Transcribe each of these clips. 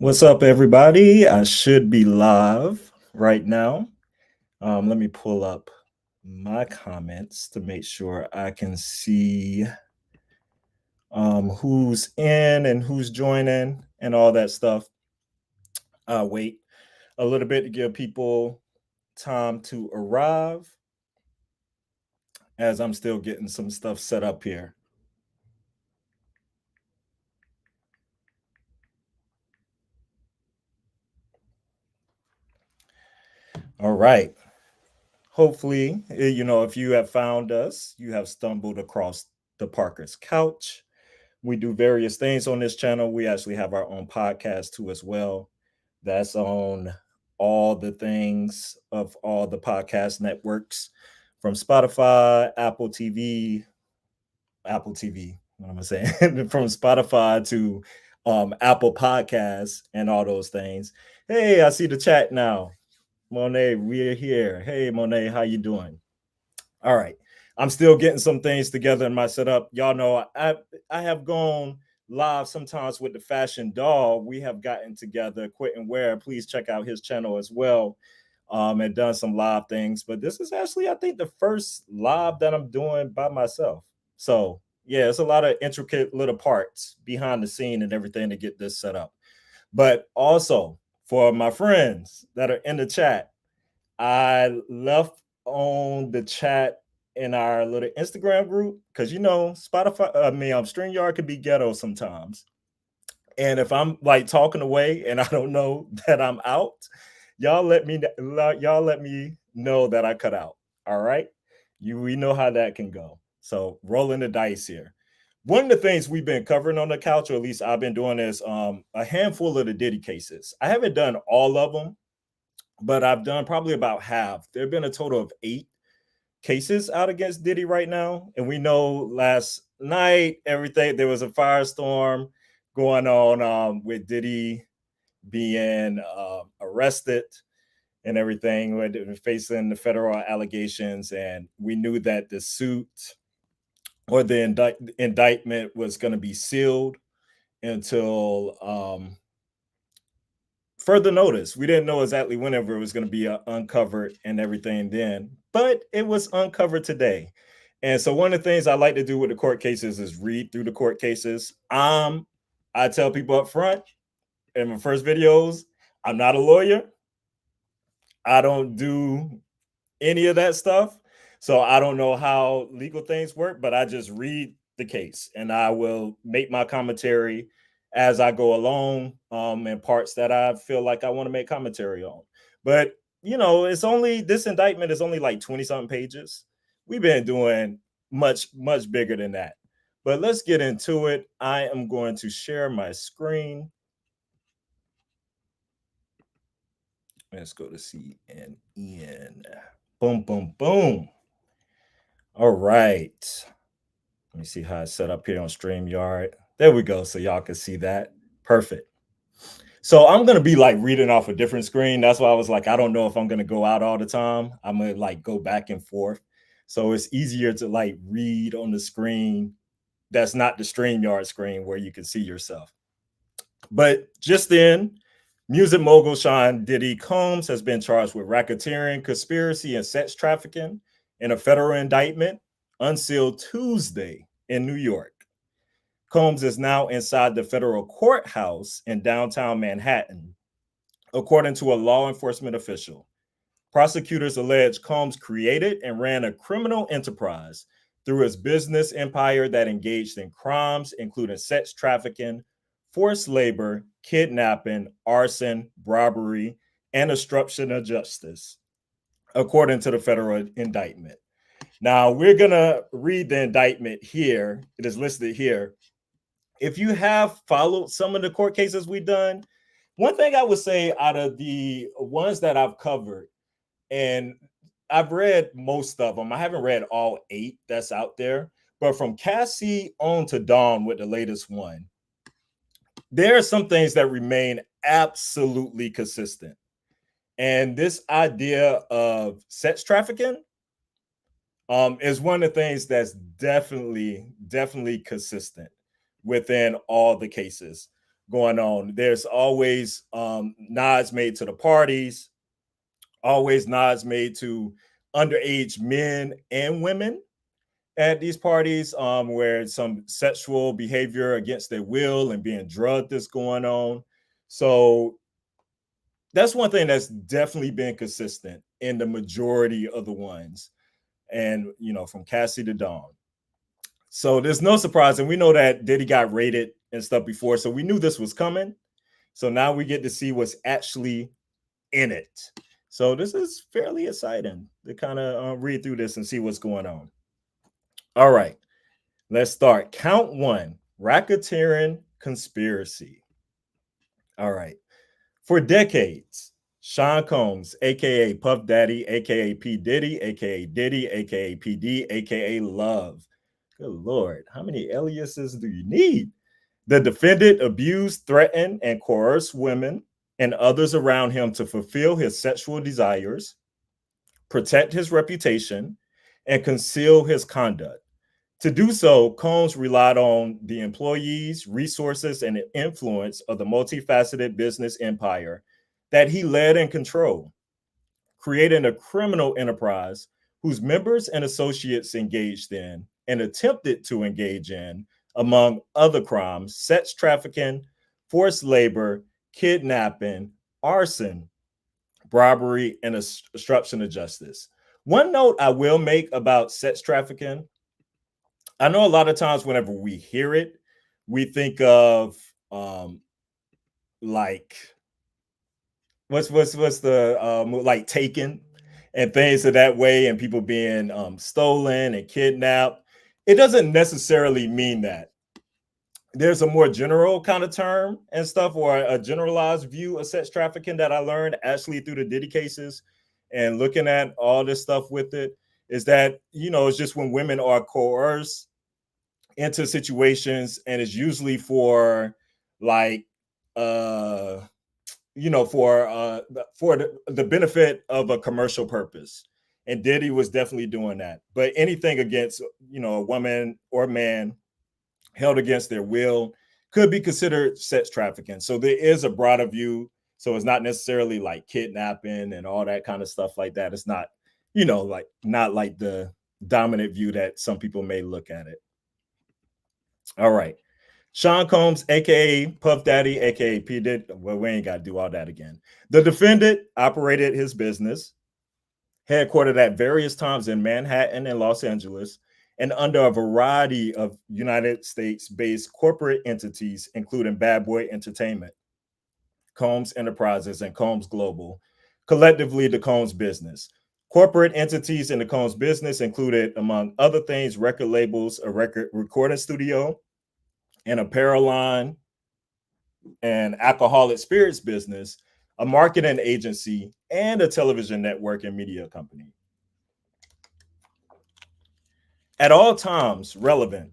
What's up, everybody? I should be live right now. Let me pull up my comments to make sure I can see who's in and who's joining and all that stuff. Wait a little bit to give people time to arrive as I'm still getting some stuff set up here. All right. Hopefully, if you have found us, you have stumbled across the Parker's Couch. We do various things on this channel. We actually have our own podcast too, as well. That's on all the things of all the podcast networks from Spotify, Apple TV. What am I saying? From Spotify to Apple Podcasts and all those things. Hey, I see the chat now. Monet, we're here. Hey, Monet, how you doing? All right. I'm still getting some things together in my setup. Y'all know I have gone live sometimes with the Fashion Doll. We have gotten together, Quentin Ware. Please check out his channel as well. And done some live things. But this is actually, I think, the first live that I'm doing by myself. So yeah, it's a lot of intricate little parts behind the scene and everything to get this set up. But also for my friends that are in the chat, I left on the chat in our little Instagram group because Spotify. StreamYard can be ghetto sometimes, and if I'm like talking away and I don't know that I'm out, y'all let me know that I cut out. All right, we know how that can go. So rolling the dice here. One of the things we've been covering on the couch, or at least I've been doing, is a handful of the Diddy cases. I haven't done all of them, but I've done probably about half. There have been a total of 8 cases out against Diddy right now. And we know last night, everything, there was a firestorm going on with Diddy being arrested and everything, facing the federal allegations. And we knew that the suit or the indictment was going to be sealed until further notice. We didn't know exactly whenever it was going to be uncovered and everything then, but it was uncovered today. And so one of the things I like to do with the court cases is read through the court cases. I tell people up front in my first videos, I'm not a lawyer. I don't do any of that stuff. So I don't know how legal things work, but I just read the case and I will make my commentary as I go along, and parts that I feel like I want to make commentary on. But it's only, this indictment is only like 20 something pages. We've been doing much bigger than that. But let's get into it. I am going to share my screen. Let's go to CNN. Boom, boom, boom. All right. Let me see how it's set up here on StreamYard. There we go. So y'all can see that. Perfect. So I'm going to be like reading off a different screen. That's why I was like, I don't know if I'm going to go out all the time. I'm going to like go back and forth. So it's easier to like read on the screen that's not the StreamYard screen where you can see yourself. But just then, music mogul Sean Diddy Combs has been charged with racketeering, conspiracy, and sex trafficking in a federal indictment unsealed Tuesday in New York. Combs is now inside the federal courthouse in downtown Manhattan, according to a law enforcement official. Prosecutors allege Combs created and ran a criminal enterprise through his business empire that engaged in crimes including sex trafficking, forced labor, kidnapping, arson, robbery, and obstruction of justice, according to the federal indictment. Now, we're going to read the indictment here. It is listed here. If you have followed some of the court cases we've done, one thing I would say out of the ones that I've covered, and I've read most of them, I haven't read all 8 that's out there, but from Cassie on to Dawn with the latest one, there are some things that remain absolutely consistent. And this idea of sex trafficking is one of the things that's definitely consistent within all the cases. going on. There's always nods made to the parties, always nods made to underage men and women at these parties, where some sexual behavior against their will and being drugged is going on. So that's one thing that's definitely been consistent in the majority of the ones. And, from Cassie to Dawn. So there's no surprise. And we know that Diddy got rated and stuff before. So we knew this was coming. So now we get to see what's actually in it. So this is fairly exciting to kind of read through this and see what's going on. All right, let's start. Count one: racketeering conspiracy. All right. For decades, Sean Combs, aka Puff Daddy, aka P. Diddy, aka Diddy, aka PD, aka Love. Good Lord, how many aliases do you need? The defendant abused, threatened, and coerced women and others around him to fulfill his sexual desires, protect his reputation, and conceal his conduct. To do so, Combs relied on the employees, resources, and influence of the multifaceted business empire that he led and controlled, creating a criminal enterprise whose members and associates engaged in and attempted to engage in, among other crimes, sex trafficking, forced labor, kidnapping, arson, robbery, and obstruction of justice. One note I will make about sex trafficking: I know a lot of times whenever we hear it, we think of like what's the like Taken and things of that way, and people being stolen and kidnapped. It doesn't necessarily mean that. There's a more general kind of term and stuff, or a generalized view of sex trafficking that I learned actually through the Diddy cases and looking at all this stuff with it, is that it's just when women are coerced into situations, and it's usually for like for the benefit of a commercial purpose. And Diddy was definitely doing that. But anything against a woman or man held against their will could be considered sex trafficking. So there is a broader view. So it's not necessarily like kidnapping and all that kind of stuff like that. It's not, like not like the dominant view that some people may look at it. All right. Sean Combs, aka Puff Daddy, aka P. Diddy. Well, we ain't got to do all that again. The defendant operated his business, headquartered at various times in Manhattan and Los Angeles, and under a variety of United States-based corporate entities, including Bad Boy Entertainment, Combs Enterprises, and Combs Global, collectively the Combs Business. Corporate entities in the Combs Business included, among other things, record labels, a recording studio, an apparel line, an alcoholic spirits business, a marketing agency, and a television network and media company. At all times relevant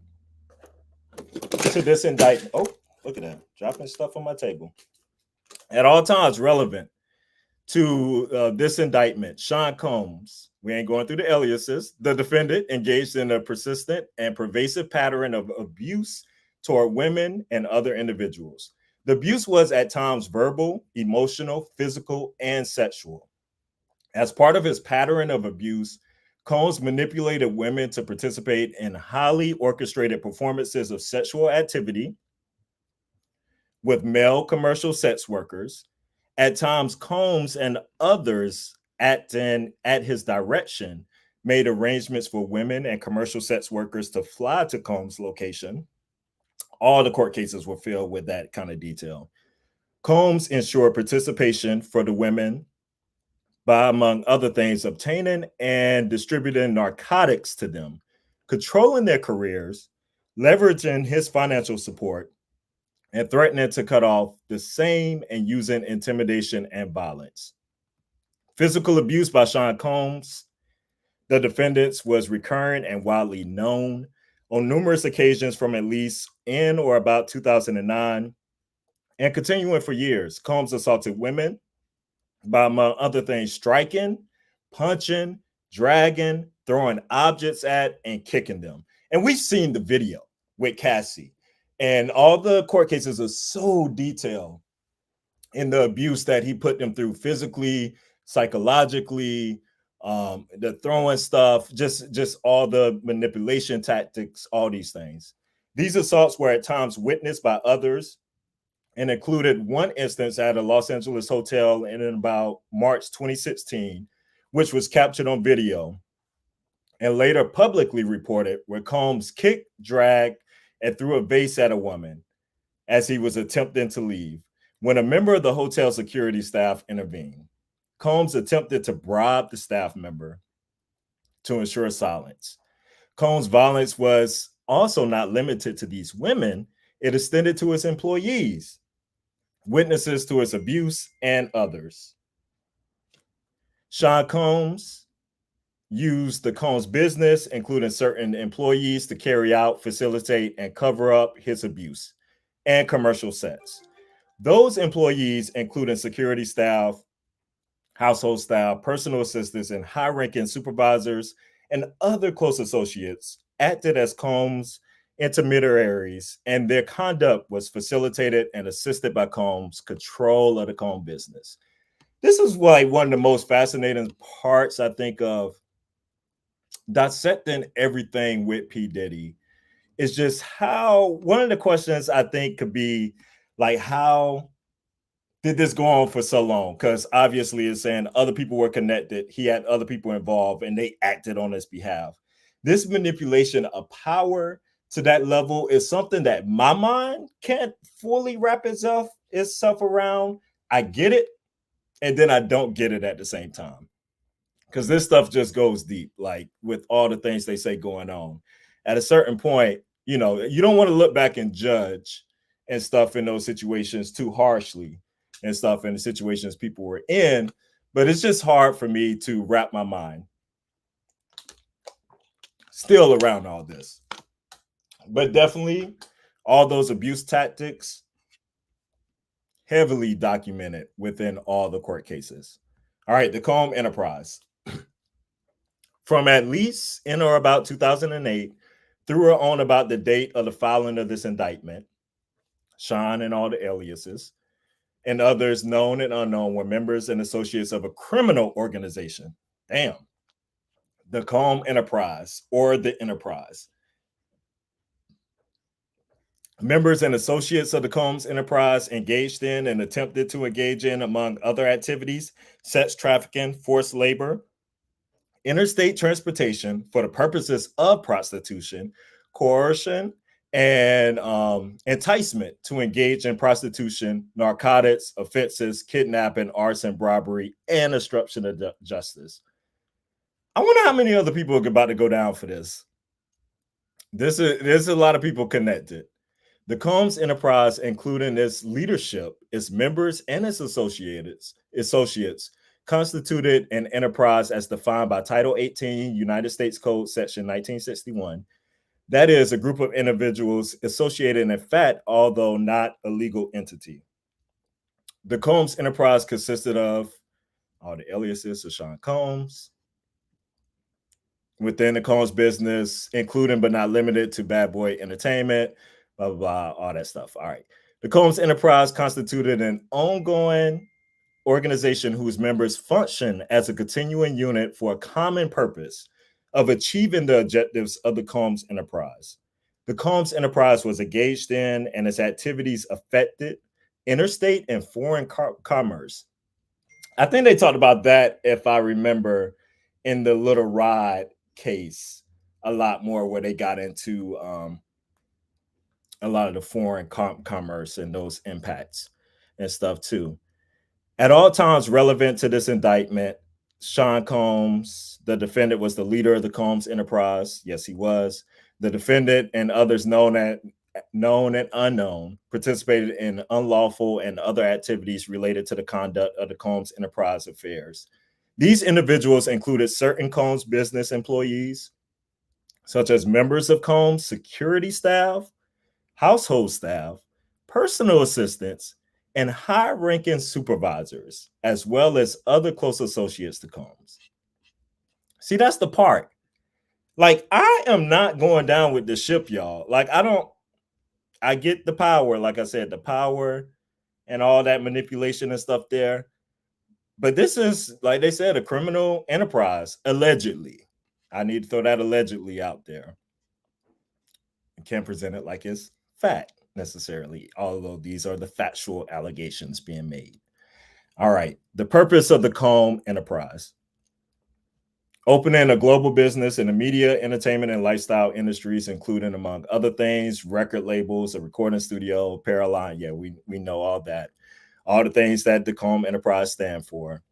to this indictment. Oh, look at that, dropping stuff on my table. At all times relevant to this indictment, Sean Combs, we ain't going through the aliases, the defendant engaged in a persistent and pervasive pattern of abuse toward women and other individuals. The abuse was at times verbal, emotional, physical, and sexual. As part of his pattern of abuse, Combs manipulated women to participate in highly orchestrated performances of sexual activity with male commercial sex workers. At times, Combs and others acting at his direction made arrangements for women and commercial sex workers to fly to Combs' location. All the court cases were filled with that kind of detail. Combs ensured participation for the women by, among other things, obtaining and distributing narcotics to them, controlling their careers, leveraging his financial support, and threatening to cut off the same, and using intimidation and violence. Physical abuse by Sean Combs, the defendants, was recurrent and widely known. On numerous occasions from at least in or about 2009 and continuing for years, Combs assaulted women by, among other things, striking, punching, dragging, throwing objects at, and kicking them. And we've seen the video with Cassie. And all the court cases are so detailed in the abuse that he put them through physically, psychologically, the throwing stuff, just all the manipulation tactics, all these things. These assaults were at times witnessed by others and included one instance at a Los Angeles hotel in about March 2016, which was captured on video and later publicly reported, where Combs kicked, dragged, and threw a vase at a woman as he was attempting to leave when a member of the hotel security staff intervened. Combs attempted to bribe the staff member to ensure silence. Combs' violence was also not limited to these women, it extended to his employees, witnesses to his abuse, and others. Sean Combs used the Combs business, including certain employees, to carry out, facilitate, and cover up his abuse and commercial sets. Those employees, including security staff, household staff, personal assistants, and high ranking supervisors and other close associates, acted as Combs intermediaries, and their conduct was facilitated and assisted by Combs' control of the Combs business. This is like one of the most fascinating parts, I think, of dissecting everything with P. Diddy. Is just how one of the questions I think could be like, how did this go on for so long? Because obviously it's saying other people were connected, he had other people involved, and they acted on his behalf. This manipulation of power to that level is something that my mind can't fully wrap itself around. I get it, and then I don't get it at the same time. Because this stuff just goes deep, like with all the things they say going on. At a certain point, you don't want to look back and judge and stuff in those situations too harshly and stuff in the situations people were in. But it's just hard for me to wrap my mind still around all this. But definitely, all those abuse tactics heavily documented within all the court cases. All right, the Combs Enterprise. From at least in or about 2008 through or on about the date of the filing of this indictment, Sean and all the aliases and others known and unknown were members and associates of a criminal organization. Damn. The Combs Enterprise, or the Enterprise. Members and associates of the Combs Enterprise engaged in and attempted to engage in, among other activities, sex trafficking, forced labor, interstate transportation for the purposes of prostitution, coercion, and enticement to engage in prostitution, narcotics, offenses, kidnapping, arson, robbery, and obstruction of justice. I wonder how many other people are about to go down for this. There's a lot of people connected. The Combs Enterprise, including its leadership, its members, and its associates, constituted an enterprise as defined by Title 18 United States Code, Section 1961. That is a group of individuals associated in fact, although not a legal entity. The Combs Enterprise consisted of all the aliases of Sean Combs within the Combs business, including but not limited to Bad Boy Entertainment, blah, blah, blah, all that stuff. All right. The Combs Enterprise constituted an ongoing organization whose members function as a continuing unit for a common purpose of achieving the objectives of the Combs Enterprise. The Combs Enterprise was engaged in and its activities affected interstate and foreign commerce. I think they talked about that, if I remember, in the Little Rod case a lot more, where they got into a lot of the foreign commerce and those impacts and stuff too. At all times relevant to this indictment, Sean Combs, the defendant, was the leader of the Combs Enterprise. Yes, he was. The defendant and others known and unknown participated in unlawful and other activities related to the conduct of the Combs Enterprise affairs. These individuals included certain Combs business employees, such as members of Combs security staff, household staff, personal assistants, and high-ranking supervisors, as well as other close associates to Combs. See, that's the part. Like, I am not going down with the ship, y'all. Like, I get the power, like I said, the power and all that manipulation and stuff there. But this is, like they said, a criminal enterprise, allegedly. I need to throw that allegedly out there. I can't present it like it's fact necessarily, although these are the factual allegations being made. All right. The purpose of the Comb enterprise: opening a global business in the media, entertainment, and lifestyle industries, including, among other things, record labels, a recording studio, apparel line. Yeah, we know all that. All the things that the Comb enterprise stand for.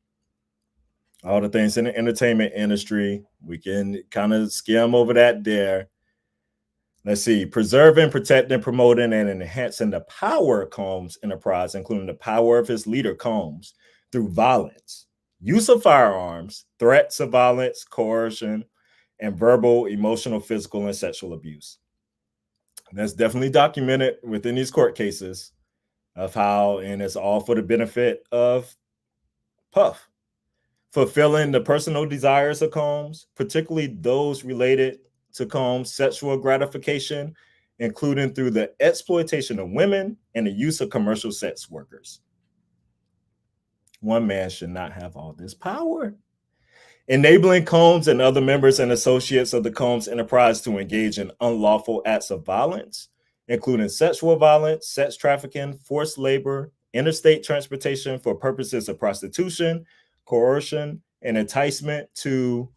All the things in the entertainment industry. We can kind of skim over that there. Let's see, preserving, protecting, promoting, and enhancing the power of Combs' enterprise, including the power of his leader, Combs, through violence, use of firearms, threats of violence, coercion, and verbal, emotional, physical, and sexual abuse. And that's definitely documented within these court cases of how, and it's all for the benefit of Puff. Fulfilling the personal desires of Combs, particularly those related to Combs' sexual gratification, including through the exploitation of women and the use of commercial sex workers. One man should not have all this power. Enabling Combs and other members and associates of the Combs enterprise to engage in unlawful acts of violence, including sexual violence, sex trafficking, forced labor, interstate transportation for purposes of prostitution, coercion, and enticement to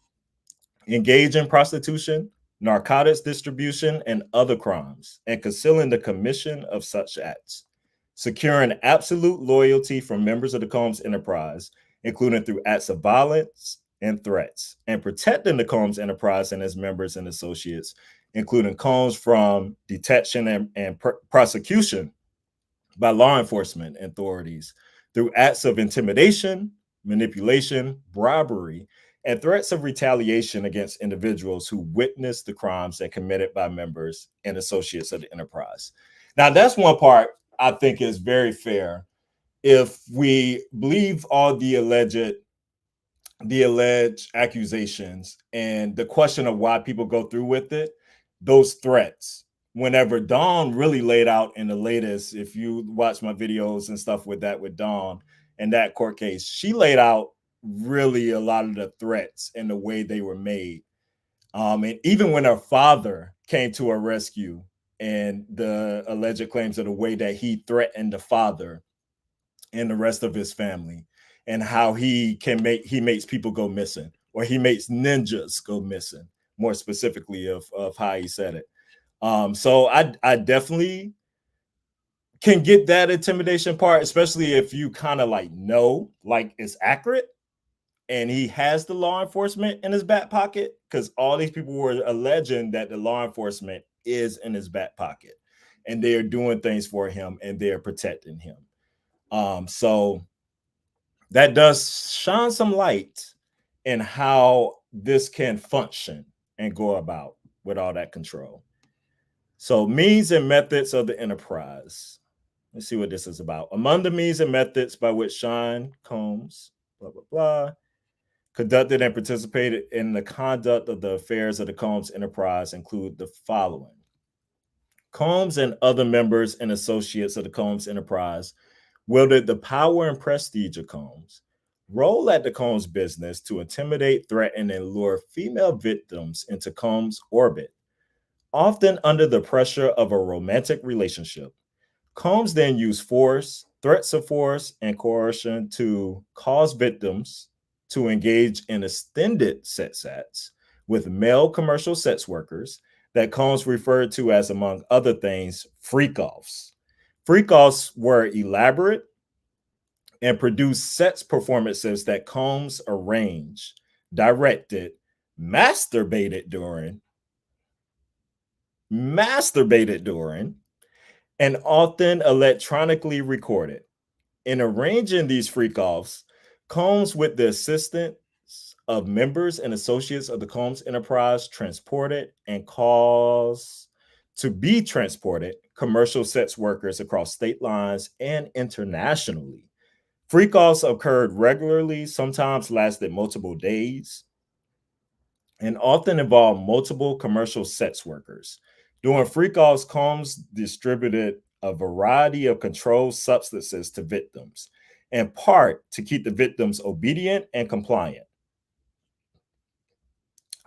engage in prostitution, narcotics distribution, and other crimes, and concealing the commission of such acts. Securing absolute loyalty from members of the Combs enterprise, including through acts of violence and threats, and protecting the Combs enterprise and its members and associates, including Combs from detection and prosecution by law enforcement authorities through acts of intimidation, manipulation, bribery, and threats of retaliation against individuals who witnessed the crimes that committed by members and associates of the enterprise. Now, that's one part I think is very fair. If we believe all the alleged accusations and the question of why people go through with it, those threats, whenever Dawn really laid out in the latest, if you watch my videos and stuff with Dawn and that court case, she laid out really a lot of the threats and the way they were made. And even when her father came to her rescue and the alleged claims of the way that he threatened the father and the rest of his family, and how he makes people go missing, or he makes ninjas go missing, more specifically of how he said it. So I definitely can get that intimidation part, especially if you kind of like know like it's accurate and he has the law enforcement in his back pocket, because all these people were alleging that the law enforcement is in his back pocket and they are doing things for him and they're protecting him. So that does shine some light in how this can function and go about with all that control. So, means and methods of the enterprise. Let's see what this is about. Among the means and methods by which Sean Combs, blah, blah, blah, conducted and participated in the conduct of the affairs of the Combs enterprise include the following. Combs and other members and associates of the Combs enterprise wielded the power and prestige of Combs, role at the Combs business to intimidate, threaten, and lure female victims into Combs' orbit, often under the pressure of a romantic relationship. Combs then used force, threats of force, and coercion to cause victims to engage in extended sex acts with male commercial sex workers that Combs referred to as, among other things, freak-offs. Freak-offs were elaborate and produced sex performances that Combs arranged, directed, masturbated during, and often electronically recorded. In arranging these freak-offs, Combs, with the assistance of members and associates of the Combs enterprise, transported and caused to be transported commercial sex workers across state lines and internationally. Freak-offs occurred regularly, sometimes lasted multiple days, and often involved multiple commercial sex workers. During freak-offs, Combs distributed a variety of controlled substances to victims, in part to keep the victims obedient and compliant.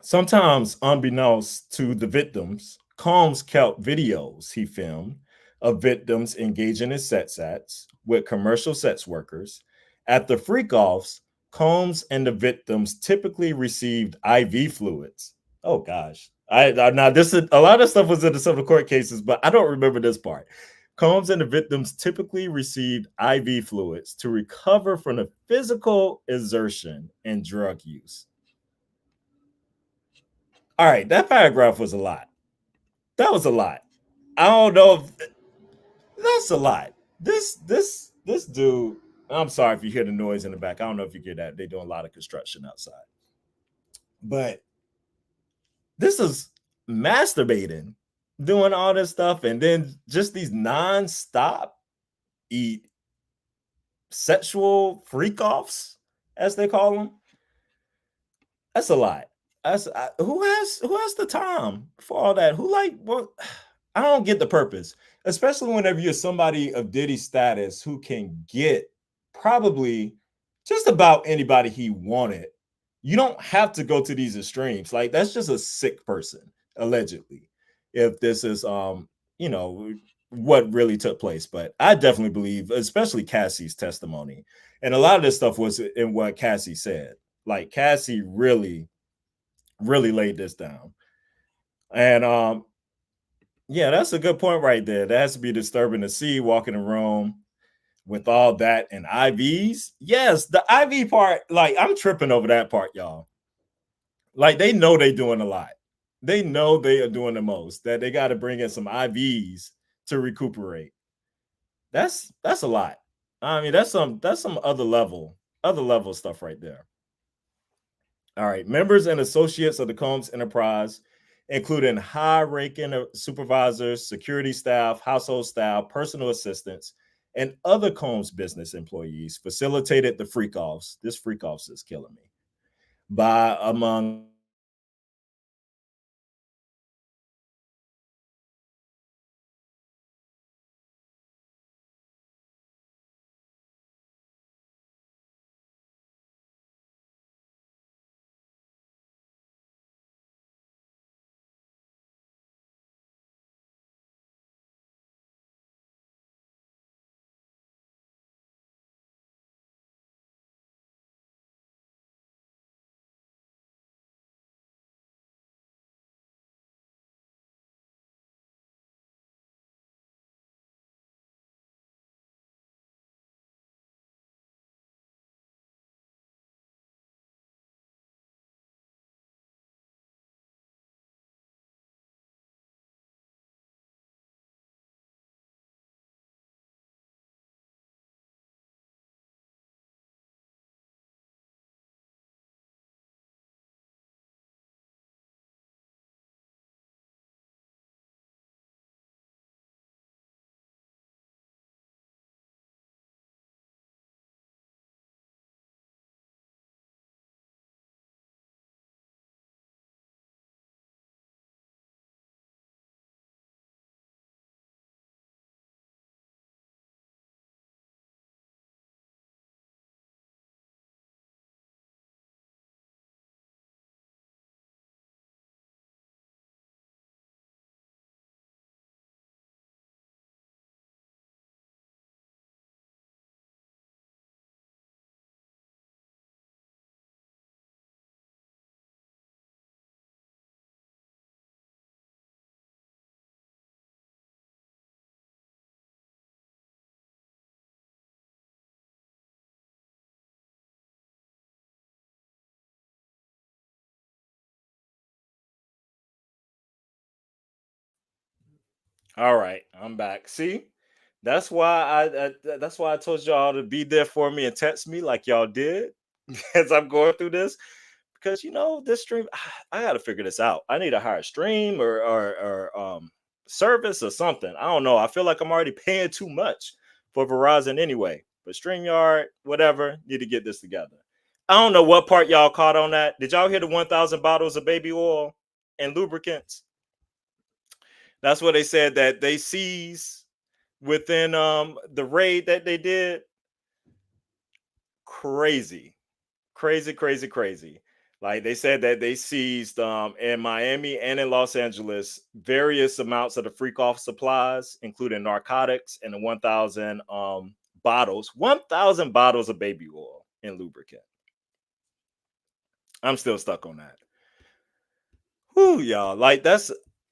Sometimes, unbeknownst to the victims, Combs kept videos he filmed of victims engaging in sex acts with commercial sex workers. At the freak offs, Combs and the victims typically received IV fluids. Oh gosh. Now this is a lot of stuff was in some of the court cases, but I don't remember this part. Combs and the victims typically received IV fluids to recover from the physical exertion and drug use. All right, that paragraph was a lot. That was a lot. I don't know if that's a lot. This dude. I'm sorry if you hear the noise in the back. I don't know if you hear that. They're doing a lot of construction outside. But this is masturbating, doing all this stuff, and then just these non-stop eat sexual freak offs, as they call them. That's a lot. Who has the time for all that? Who like what? I don't get the purpose, especially whenever you're somebody of Diddy status who can get probably just about anybody he wanted. You don't have to go to these extremes. Like that's just a sick person, allegedly. If this is you know, what really took place. But I definitely believe, especially Cassie's testimony, and a lot of this stuff was in what Cassie said. Like Cassie really laid this down. And yeah, that's a good point right there. That has to be disturbing to see walking in Rome with all that and IVs. Yes, the IV part, like I'm tripping over that part, y'all. Like they know they doing a lot. They know they are doing the most. That they got to bring in some IVs to recuperate. That's a lot. I mean, that's some other level stuff right there. All right, members and associates of the Combs enterprise, including high-ranking supervisors, security staff, household staff, personal assistants, and other Combs business employees, facilitated the freak-offs. This freak-offs is killing me. By among all right, I'm back. See, that's why I told y'all to be there for me and text me like y'all did as I'm going through this. Because this stream, I got to figure this out. I need to hire a stream or service or something. I don't know. I feel like I'm already paying too much for Verizon anyway. But StreamYard, whatever, need to get this together. I don't know what part y'all caught on that. Did y'all hear the 1,000 bottles of baby oil and lubricants? That's what they said that they seized within the raid that they did. Crazy. Crazy, crazy, crazy. Like they said that they seized in Miami and in Los Angeles various amounts of the freak off supplies, including narcotics and the 1,000 bottles of baby oil and lubricant. I'm still stuck on that. Whew, y'all. Like that's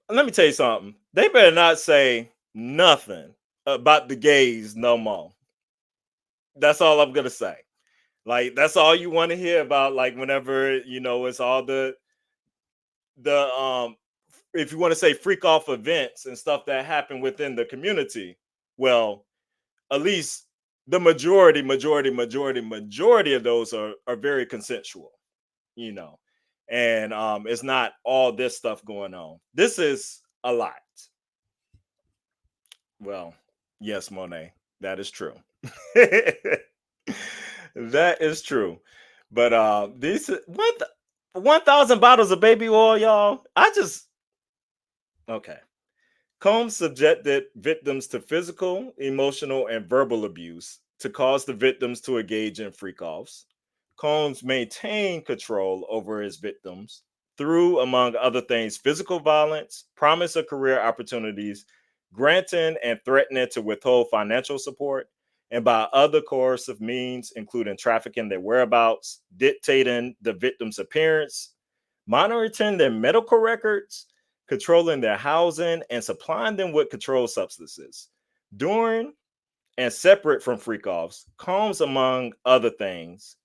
let me tell you something. They better not say nothing about the gays no more. That's all I'm gonna say. Like that's all you want to hear about. Like whenever it's all the if you want to say freak off events and stuff that happen within the community. Well, at least the majority of those are very consensual. You know, and it's not all this stuff going on. This is a lot. Well, yes, Monet, that is true. That is true. But these 1,000 bottles of baby oil, y'all. I just okay. Combs subjected victims to physical, emotional, and verbal abuse to cause the victims to engage in freak offs. Combs maintained control over his victims through, among other things, physical violence, promise of career opportunities, granting and threatening to withhold financial support, and by other coercive means, including trafficking their whereabouts, dictating the victim's appearance, monitoring their medical records, controlling their housing, and supplying them with controlled substances. During and separate from freak offs, Combs, among other things,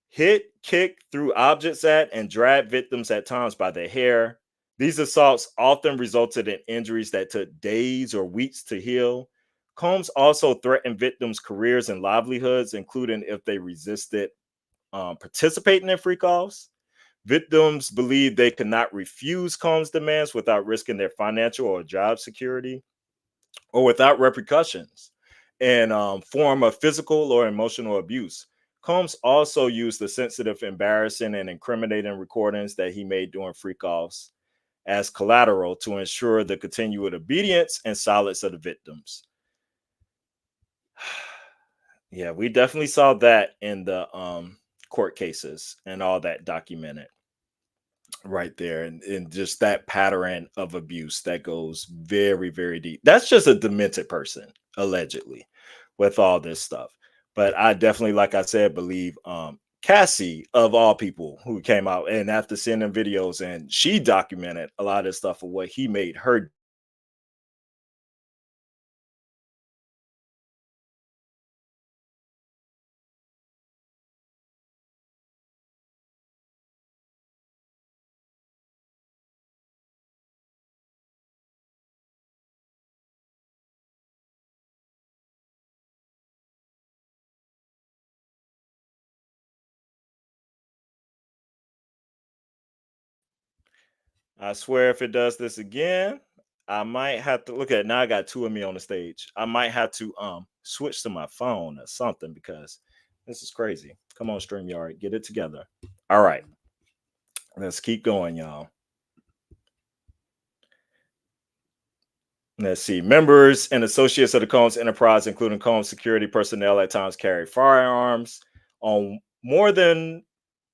hit, kick, threw objects at, and dragged victims at times by their hair. These assaults often resulted in injuries that took days or weeks to heal. Combs also threatened victims' careers and livelihoods, including if they resisted participating in freak offs. Victims believed they could not refuse Combs' demands without risking their financial or job security or without repercussions and form of physical or emotional abuse. Combs also used the sensitive, embarrassing, and incriminating recordings that he made during freak offs as collateral to ensure the continued obedience and silence of the victims. Yeah, we definitely saw that in the court cases and all that documented right there, and just that pattern of abuse that goes very, very deep. That's just a demented person, allegedly, with all this stuff. But I definitely, like I said, believe Cassie, of all people, who came out and after seeing them videos, and she documented a lot of stuff of what he made her. I swear, if it does this again, I might have to look at it. Now I got two of me on the stage. I might have to switch to my phone or something because this is crazy. Come on, StreamYard, get it together. All right, let's keep going, y'all. Let's see. Members and associates of the Combs enterprise, including Combs security personnel, at times carry firearms. On more than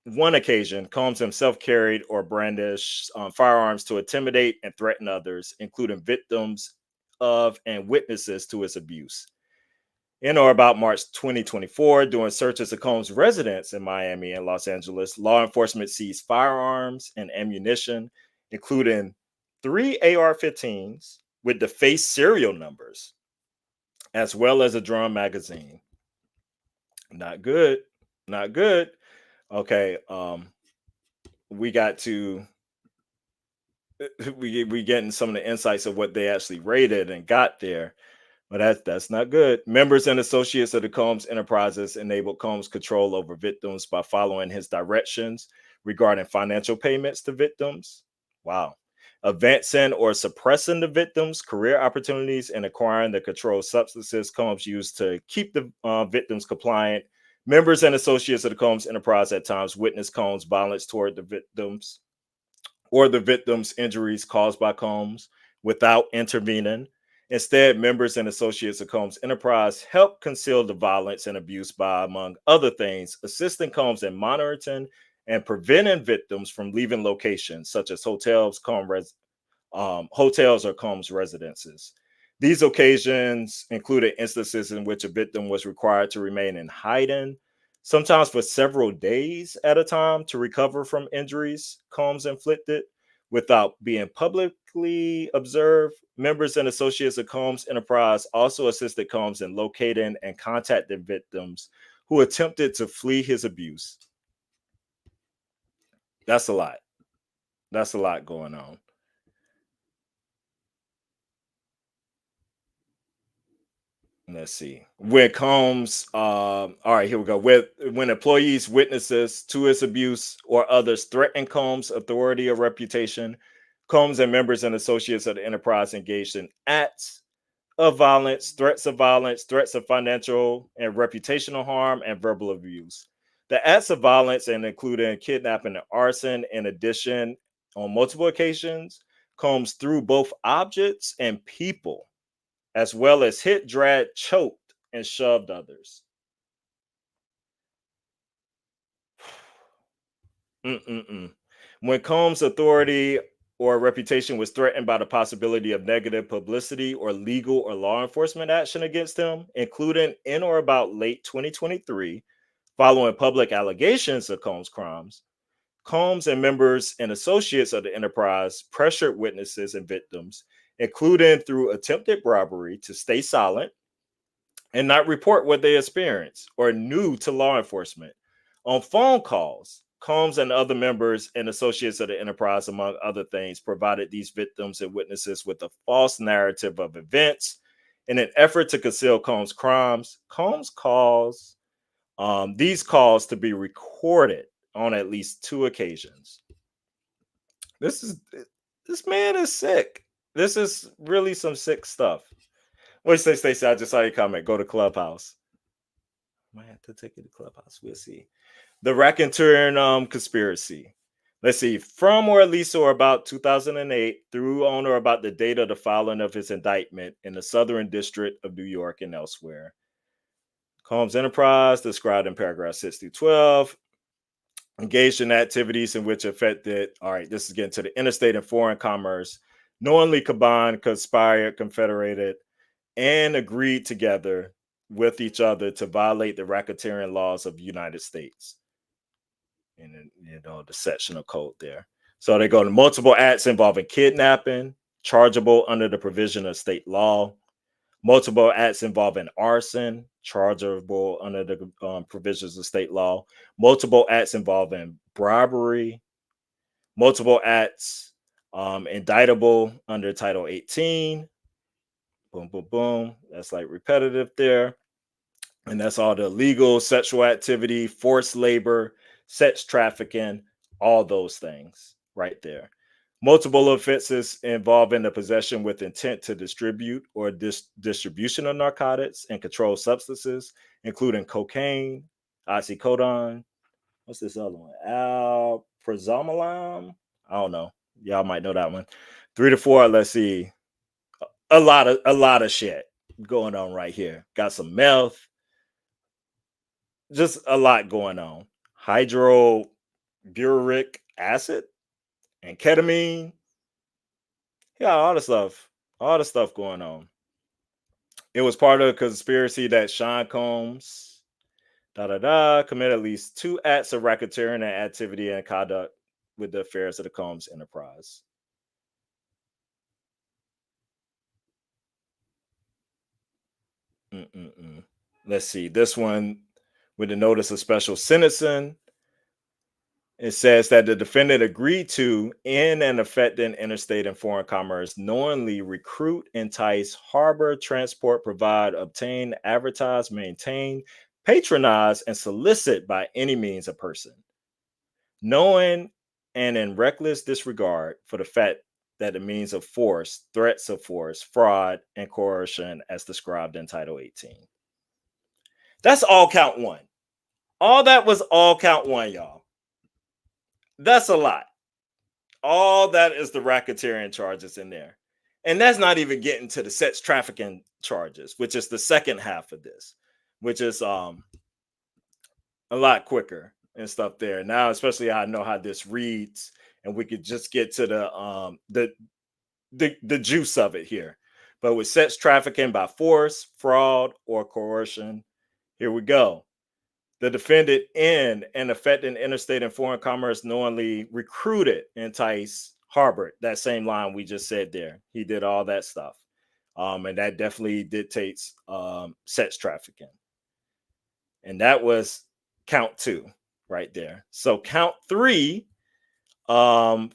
one occasion, Combs himself carried or brandished firearms to intimidate and threaten others, including victims of and witnesses to his abuse. In or about March 2024, during searches of Combs' residence in Miami and Los Angeles, law enforcement seized firearms and ammunition, including three AR 15s with the face serial numbers, as well as a drum magazine. Not good. Not good. Okay. We got to we getting some of the insights of what they actually rated and got there. But that's not good. Members and associates of the Combs enterprises enabled Combs control over victims by following his directions regarding financial payments to victims. Wow. Advancing or suppressing the victims' career opportunities and acquiring the controlled substances Combs used to keep the victims compliant. Members and associates of the Combs enterprise at times witnessed Combs' violence toward the victims or the victims' injuries caused by Combs, without intervening. Instead, members and associates of Combs Enterprise help conceal the violence and abuse by, among other things, assisting Combs in monitoring and preventing victims from leaving locations such as hotels or Combs residences. These occasions included instances in which a victim was required to remain in hiding, sometimes for several days at a time, to recover from injuries Combs inflicted without being publicly observed. Members and associates of Combs Enterprise also assisted Combs in locating and contacting victims who attempted to flee his abuse. That's a lot. That's a lot going on. Let's see. When Combs, all right, here we go. When employees, witnesses to his abuse, or others threaten Combs' authority or reputation, Combs and members and associates of the enterprise engaged in acts of violence, threats of financial and reputational harm, and verbal abuse. The acts of violence, and including kidnapping and arson, in addition, on multiple occasions, Combs threw both objects and people, as well as hit, dragged, choked, and shoved others. Mm-mm-mm. When Combs' authority or reputation was threatened by the possibility of negative publicity or legal or law enforcement action against him, including in or about late 2023, following public allegations of Combs' crimes, Combs and members and associates of the enterprise pressured witnesses and victims, including through attempted robbery, to stay silent and not report what they experienced or knew to law enforcement. On phone calls, Combs and other members and associates of the enterprise, among other things, provided these victims and witnesses with a false narrative of events in an effort to conceal Combs' crimes. Combs calls these calls to be recorded on at least two occasions. This is this man is sick. This is really some sick stuff. What do you say, Stacey? I just saw your comment. Go to Clubhouse. Might have to take it to Clubhouse. We'll see. The racketeering conspiracy. Let's see. From or at least or about 2008 through on or about the date of the filing of his indictment in the Southern District of New York and elsewhere. Combs Enterprise, described in paragraph 6 through 12, engaged in activities in which affected, all right, this is getting to the interstate and foreign commerce, knowingly combined, conspired, confederated, and agreed together with each other to violate the racketeering laws of the United States. And the sectional code there. So they go to multiple acts involving kidnapping, chargeable under the provision of state law, multiple acts involving arson, chargeable under the provisions of state law, multiple acts involving bribery, multiple acts indictable under Title 18. Boom, boom, boom. That's like repetitive there. And that's all the illegal sexual activity, forced labor, sex trafficking, all those things right there. Multiple offenses involving the possession with intent to distribute or distribution of narcotics and controlled substances, including cocaine, oxycodone. What's this other one? Alprazolam. I don't know. Y'all might know that one. 3 to 4. Let's see. A lot of shit going on right here. Got some meth, just a lot going on. Hydroburic acid and ketamine. Yeah, all the stuff going on. It was part of a conspiracy that Sean Combs, committed at least 2 acts of racketeering and activity and conduct with the affairs of the Combs Enterprise. Mm-mm-mm. Let's see this one with the notice of special sentencing. It says that the defendant agreed to, in and affecting interstate and foreign commerce, knowingly recruit, entice, harbor, transport, provide, obtain, advertise, maintain, patronize, and solicit by any means a person, knowing and in reckless disregard for the fact that the means of force, threats of force, fraud, and coercion as described in Title 18. That's all count one. All that was all count one, y'all. That's a lot. All that is the racketeering charges in there. And that's not even getting to the sex trafficking charges, which is the second half of this, which is a lot quicker and stuff there. Now, especially I know how this reads, and we could just get to the juice of it here. But with sex trafficking by force, fraud, or coercion, here we go. The defendant in and affecting interstate and foreign commerce knowingly recruited, enticed, harbored. That same line we just said there. He did all that stuff. And that definitely dictates sex trafficking. And that was count two right there. So count three, from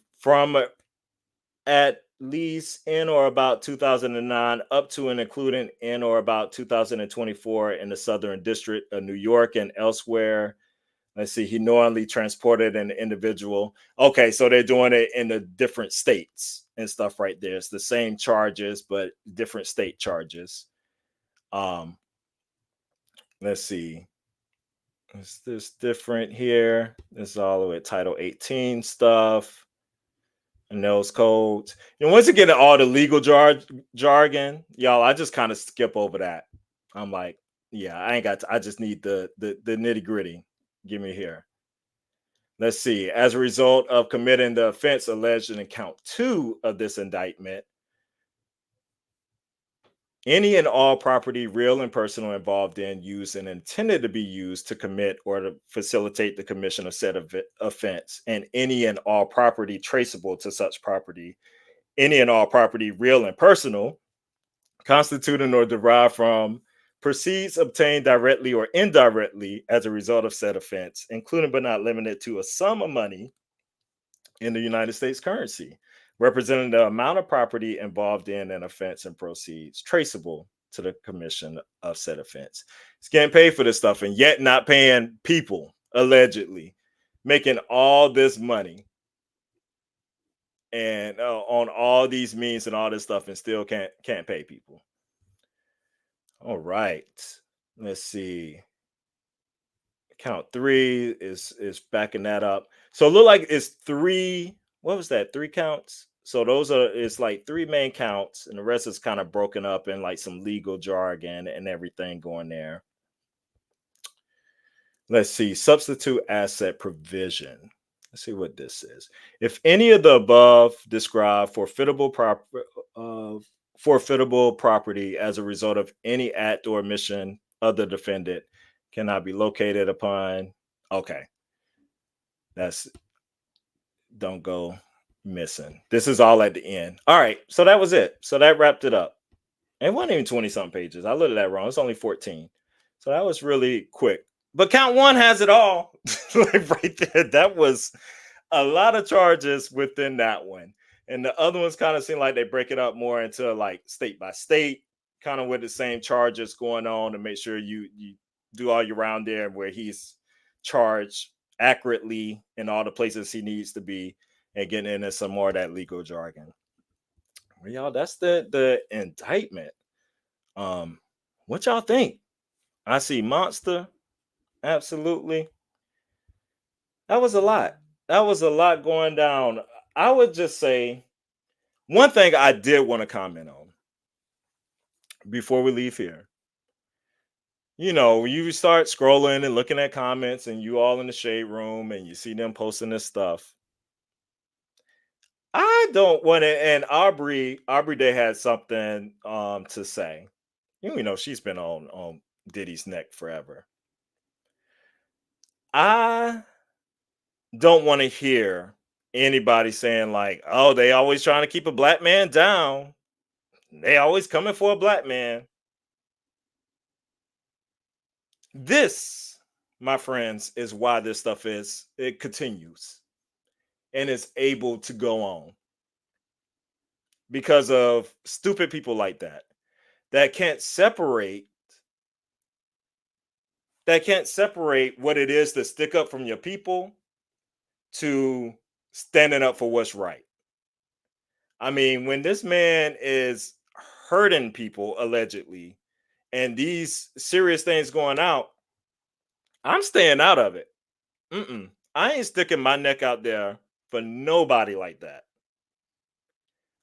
at least in or about 2009 up to and including in or about 2024 in the Southern District of New York and elsewhere. Let's see, he knowingly transported an individual. Okay, so they're doing it in the different states and stuff right there. It's the same charges, but different state charges. Um, let's see. Is this different here? This is all the way Title 18 stuff and those codes. And once again, all the legal jargon, y'all, I just kind of skip over that. I'm like, yeah, I ain't got I just need the nitty gritty. Give me here. Let's see. As a result of committing the offense alleged in count two of this indictment, any and all property, real and personal, involved in, used, and intended to be used to commit or to facilitate the commission of said offense, and any and all property traceable to such property, any and all property, real and personal, constituting or derived from proceeds obtained directly or indirectly as a result of said offense, including but not limited to a sum of money in the United States currency, representing the amount of property involved in an offense and proceeds traceable to the commission of said offense. It's getting paid for this stuff and yet not paying people, allegedly, making all this money and on all these means and all this stuff and still can't pay people. All right. Let's see. Count three is backing that up. So it look like it's three. What was that? Three counts. So those are it's like three main counts, and the rest is kind of broken up in like some legal jargon and everything going there. Let's see. Substitute asset provision. Let's see what this is. If any of the above described forfeitable property as a result of any act or omission of the defendant cannot be located upon. Okay. That's don't go missing. This is all at the end. All right. So that was it. So that wrapped it up. It wasn't even 20 something pages. I looked at that wrong. It's only 14. So that was really quick. But count one has it all. Like right there. That was a lot of charges within that one. And the other ones kind of seem like they break it up more into like state by state, kind of with the same charges going on to make sure you do all your round there where he's charged accurately in all the places he needs to be and getting into some more of that legal jargon. Well, y'all, that's the indictment. What y'all think? I see monster. Absolutely. That was a lot. That was a lot going down. I would just say one thing I did want to comment on before we leave here. You know, you start scrolling and looking at comments, and you all in the shade room, and you see them posting this stuff. I don't want to. And Aubrey Day had something to say. You know, she's been on Diddy's neck forever. I don't want to hear anybody saying like, "Oh, they always trying to keep a black man down. They always coming for a black man." This, my friends, is why this stuff it continues and is able to go on because of stupid people like that can't separate what it is to stick up from your people to standing up for what's right. I mean, when this man is hurting people allegedly and these serious things going out, I'm staying out of it. I ain't sticking my neck out there for nobody like that.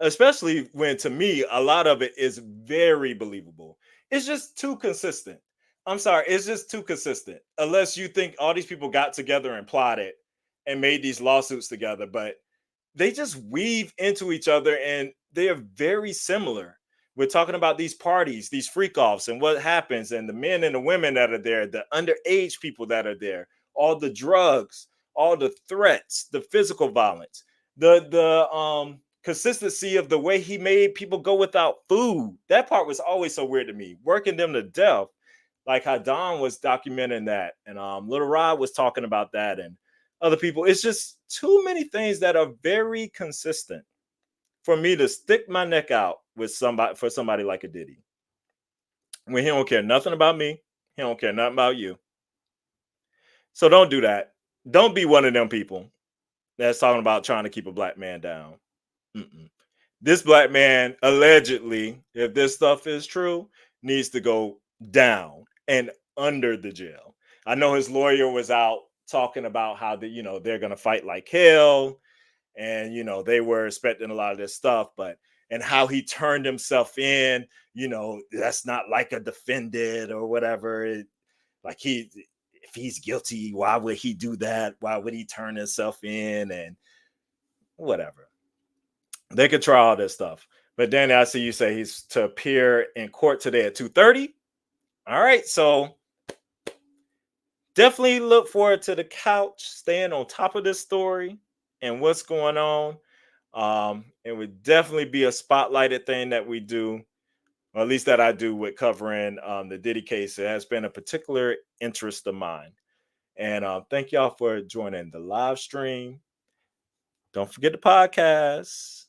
especially when to me a lot of it is very believable. It's just too consistent. I'm sorry, it's just too consistent. Unless you think all these people got together and plotted and made these lawsuits together, but they just weave into each other and they are very similar. We're talking about these parties, these freak offs, and what happens, and the men and the women that are there, the underage people that are there, all the drugs, all the threats, the physical violence, the consistency of the way he made people go without food. That part was always so weird to me, working them to death, like how Don was documenting that, and Little Rod was talking about that, and other people. It's just too many things that are very consistent for me to stick my neck out with somebody for somebody like a Diddy. When he don't care nothing about me, he don't care nothing about you. So don't do that. Don't be one of them people that's talking about trying to keep a black man down. Mm-mm. This black man allegedly, if this stuff is true, needs to go down and under the jail. I know his lawyer was out talking about how they're gonna fight like hell, and they were expecting a lot of this stuff, but and how he turned himself in, that's not like a defendant or whatever. Like if he's guilty, why would he do that? Why would he turn himself in and whatever? They could try all this stuff. But then I see you say he's to appear in court today at 2:30. All right, so definitely look forward to the couch, staying on top of this story and what's going on. It would definitely be a spotlighted thing that we do, or at least that I do with covering the Diddy case. It has been a particular interest of mine. And thank y'all for joining the live stream. Don't forget the podcast.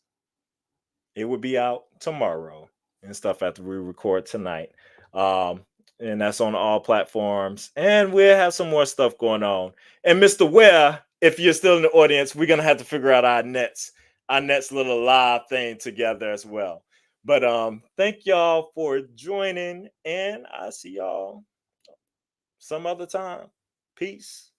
It will be out tomorrow and stuff after we record tonight. Um, and that's on all platforms. And we'll have some more stuff going on. And Mr. Ware, if you're still in the audience, we're gonna have to figure out our next little live thing together as well. But thank y'all for joining, and I'll see y'all some other time. Peace.